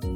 Hello,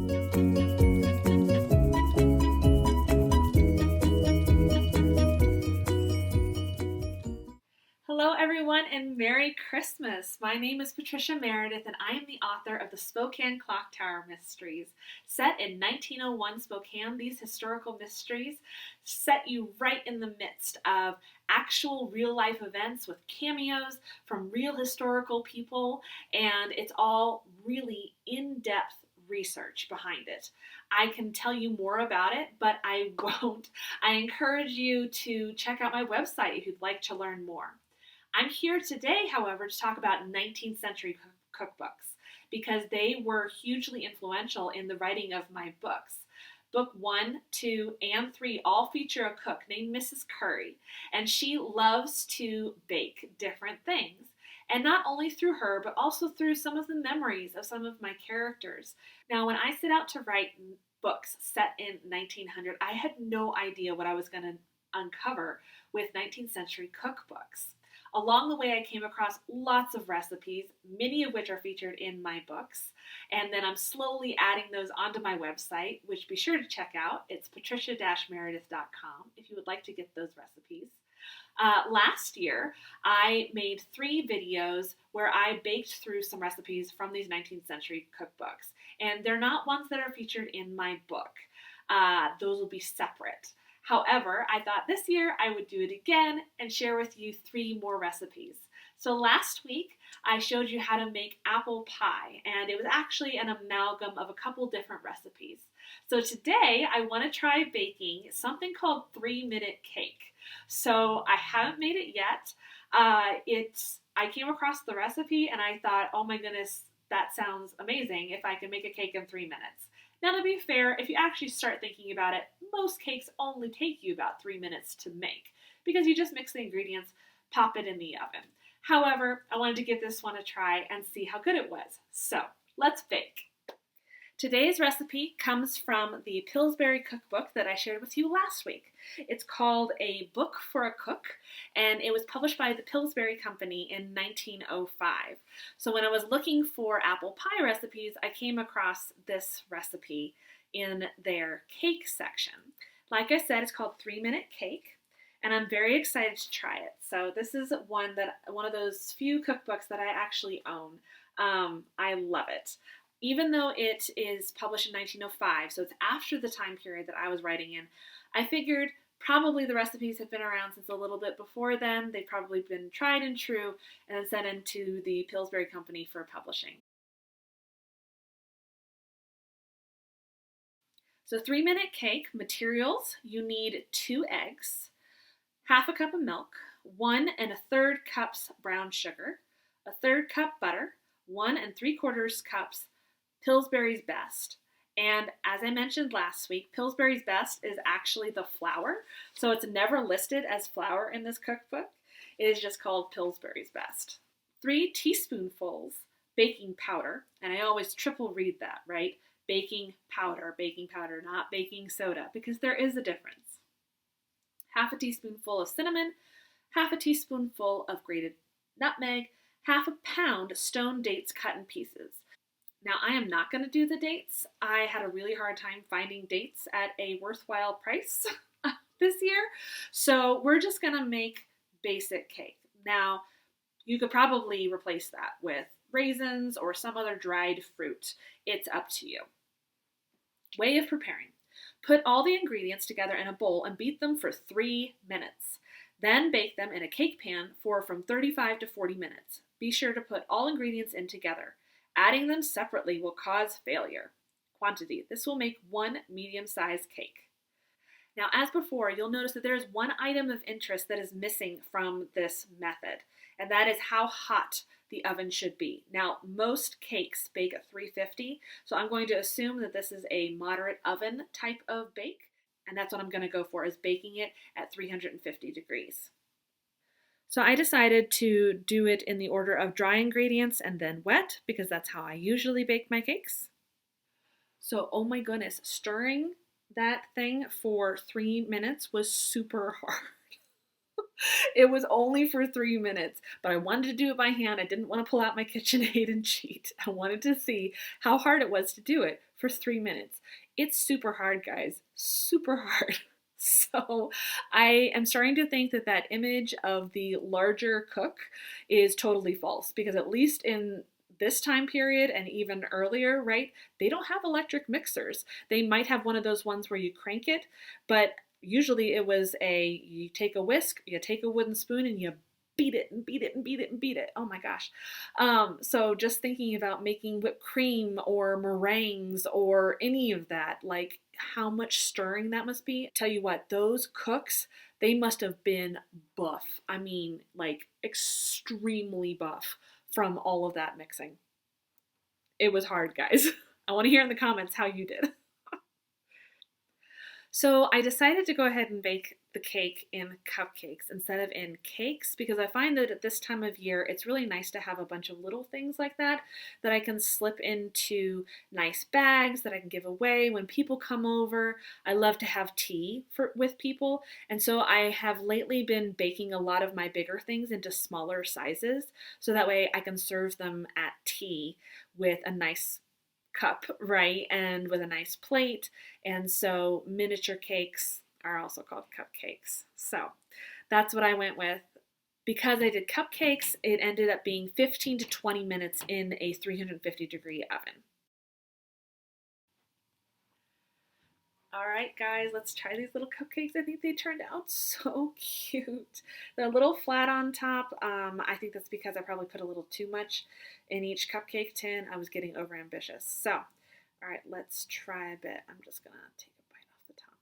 everyone, and Merry Christmas. My name is Patricia Meredith, and I am the author of the Spokane Clock Tower Mysteries. Set in 1901 Spokane, these historical mysteries set you right in the midst of actual real-life events with cameos from real historical people, and it's all really in-depth research behind it. I can tell you more about it, but I won't. I encourage you to check out my website if you'd like to learn more. I'm here today, however, to talk about 19th century cookbooks because they were hugely influential in the writing of my books. Book 1, 2, and 3 all feature a cook named Mrs. Curry, and she loves to bake different things. And not only through her, but also through some of the memories of some of my characters. Now, when I set out to write books set in 1900, I had no idea what I was going to uncover with 19th century cookbooks. Along the way, I came across lots of recipes, many of which are featured in my books, and then I'm slowly adding those onto my website, which be sure to check out. It's patricia-meredith.com if you would like to get those recipes. Last year, I made 3 videos where I baked through some recipes from these 19th century cookbooks, and they're not ones that are featured in my book. Those will be separate. However, I thought this year I would do it again and share with you 3 more recipes. So last week I showed you how to make apple pie, and it was actually an amalgam of a couple different recipes. So today I want to try baking something called 3-minute cake. So I haven't made it yet. I came across the recipe and I thought, oh my goodness, that sounds amazing if I can make a cake in 3 minutes. Now, to be fair, if you actually start thinking about it, most cakes only take you about 3 minutes to make because you just mix the ingredients, pop it in the oven. However, I wanted to give this one a try and see how good it was. So, let's bake. Today's recipe comes from the Pillsbury cookbook that I shared with you last week. It's called A Book for a Cook, and it was published by the Pillsbury Company in 1905. So when I was looking for apple pie recipes, I came across this recipe in their cake section. Like I said, it's called 3-minute cake, and I'm very excited to try it. So this is one of those few cookbooks that I actually own. I love it. Even though it is published in 1905, so it's after the time period that I was writing in, I figured probably the recipes have been around since a little bit before then. They've probably been tried and true and then sent into the Pillsbury Company for publishing. So 3-minute cake materials, you need 2 eggs, half a cup of milk, 1 1/3 cups brown sugar, 1/3 cup butter, 1 3/4 cups Pillsbury's Best. And as I mentioned last week, Pillsbury's Best is actually the flour. So it's never listed as flour in this cookbook. It is just called Pillsbury's Best. 3 teaspoonfuls baking powder. And I always triple read that, right? Baking powder, not baking soda, because there is a difference. Half a teaspoonful of cinnamon, half a teaspoonful of grated nutmeg, half a pound stone dates cut in pieces. Now, I am not going to do the dates. I had a really hard time finding dates at a worthwhile price this year. So we're just going to make basic cake. Now, you could probably replace that with raisins or some other dried fruit. It's up to you. Way of preparing. Put all the ingredients together in a bowl and beat them for 3 minutes. Then bake them in a cake pan for from 35 to 40 minutes. Be sure to put all ingredients in together. Adding them separately will cause failure. Quantity. This will make 1 medium-sized cake. Now, as before, you'll notice that there is one item of interest that is missing from this method, and that is how hot the oven should be. Now, most cakes bake at 350, so I'm going to assume that this is a moderate oven type of bake, and that's what I'm going to go for, is baking it at 350 degrees. So I decided to do it in the order of dry ingredients and then wet, because that's how I usually bake my cakes. So, oh my goodness, stirring that thing for 3 minutes was super hard. It was only for 3 minutes, but I wanted to do it by hand. I didn't want to pull out my KitchenAid and cheat. I wanted to see how hard it was to do it for 3 minutes. It's super hard, guys. Super hard. So I am starting to think that that image of the larger cook is totally false, because at least in this time period and even earlier, right, they don't have electric mixers. They might have one of those ones where you crank it, but usually it was you take a whisk, you take a wooden spoon, and you beat it and beat it and beat it and beat it. Oh my gosh. So just thinking about making whipped cream or meringues or any of that, like how much stirring that must be. Tell you what, those cooks, they must have been buff. I mean, like extremely buff from all of that mixing. It was hard, guys. I want to hear in the comments how you did. So I decided to go ahead and bake the cake in cupcakes instead of in cakes, because I find that at this time of year, it's really nice to have a bunch of little things like that that I can slip into nice bags that I can give away when people come over. I love to have tea with people, and so I have lately been baking a lot of my bigger things into smaller sizes, so that way I can serve them at tea with a nice cup, right? And with a nice plate. And so miniature cakes are also called cupcakes. So that's what I went with. Because I did cupcakes, it ended up being 15 to 20 minutes in a 350-degree oven. All right, guys, let's try these little cupcakes. I think they turned out so cute. They're a little flat on top. I think that's because I probably put a little too much in each cupcake tin. I was getting overambitious. So, all right, let's try a bit. I'm just going to take a bite off the top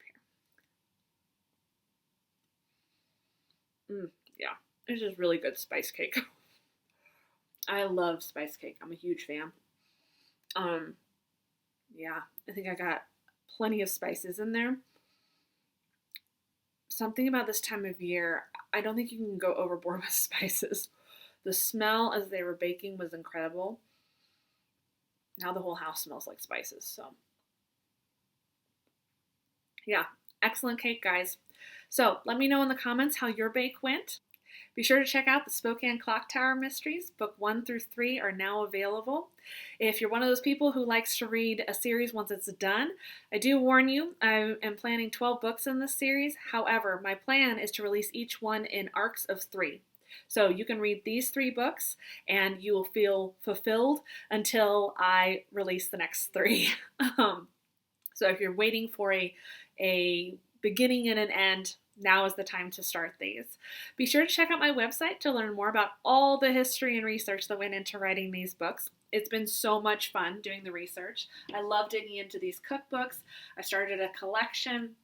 here. Yeah, it's just really good spice cake. I love spice cake. I'm a huge fan. Yeah, I think I got plenty of spices in there. Something about this time of year, I don't think you can go overboard with spices. The smell as they were baking was incredible. Now the whole house smells like spices. So, yeah, excellent cake, guys. So, let me know in the comments how your bake went. Be sure to check out the Spokane Clock Tower Mysteries. Book 1 through 3 are now available. If you're one of those people who likes to read a series once it's done, I do warn you, I am planning 12 books in this series. However, my plan is to release each one in arcs of 3. So you can read these 3 books and you will feel fulfilled until I release the next 3. So if you're waiting for a beginning and an end, now is the time to start these. Be sure to check out my website to learn more about all the history and research that went into writing these books. It's been so much fun doing the research. I love digging into these cookbooks. I started a collection.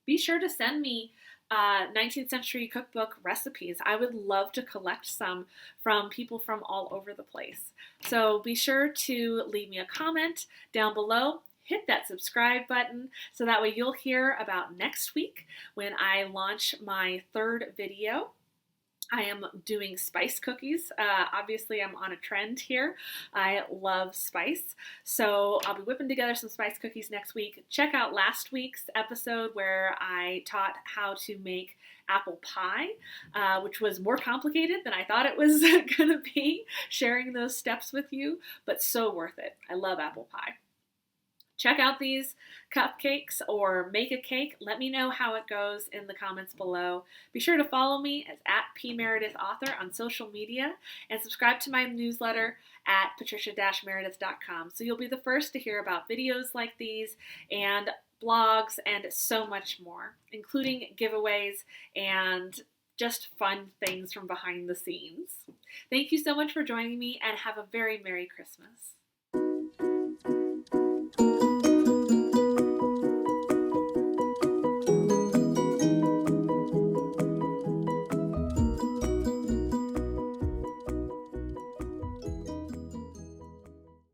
Be sure to send me 19th century cookbook recipes. I would love to collect some from people from all over the place. So be sure to leave me a comment down below. Hit that subscribe button so that way you'll hear about next week when I launch my 3rd video. I am doing spice cookies. Obviously, I'm on a trend here. I love spice. So I'll be whipping together some spice cookies next week. Check out last week's episode where I taught how to make apple pie, which was more complicated than I thought it was going to be, sharing those steps with you, but so worth it. I love apple pie. Check out these cupcakes or make a cake. Let me know how it goes in the comments below. Be sure to follow me as @PMeredithAuthor on social media and subscribe to my newsletter at patricia-meredith.com so you'll be the first to hear about videos like these and blogs and so much more, including giveaways and just fun things from behind the scenes. Thank you so much for joining me and have a very Merry Christmas.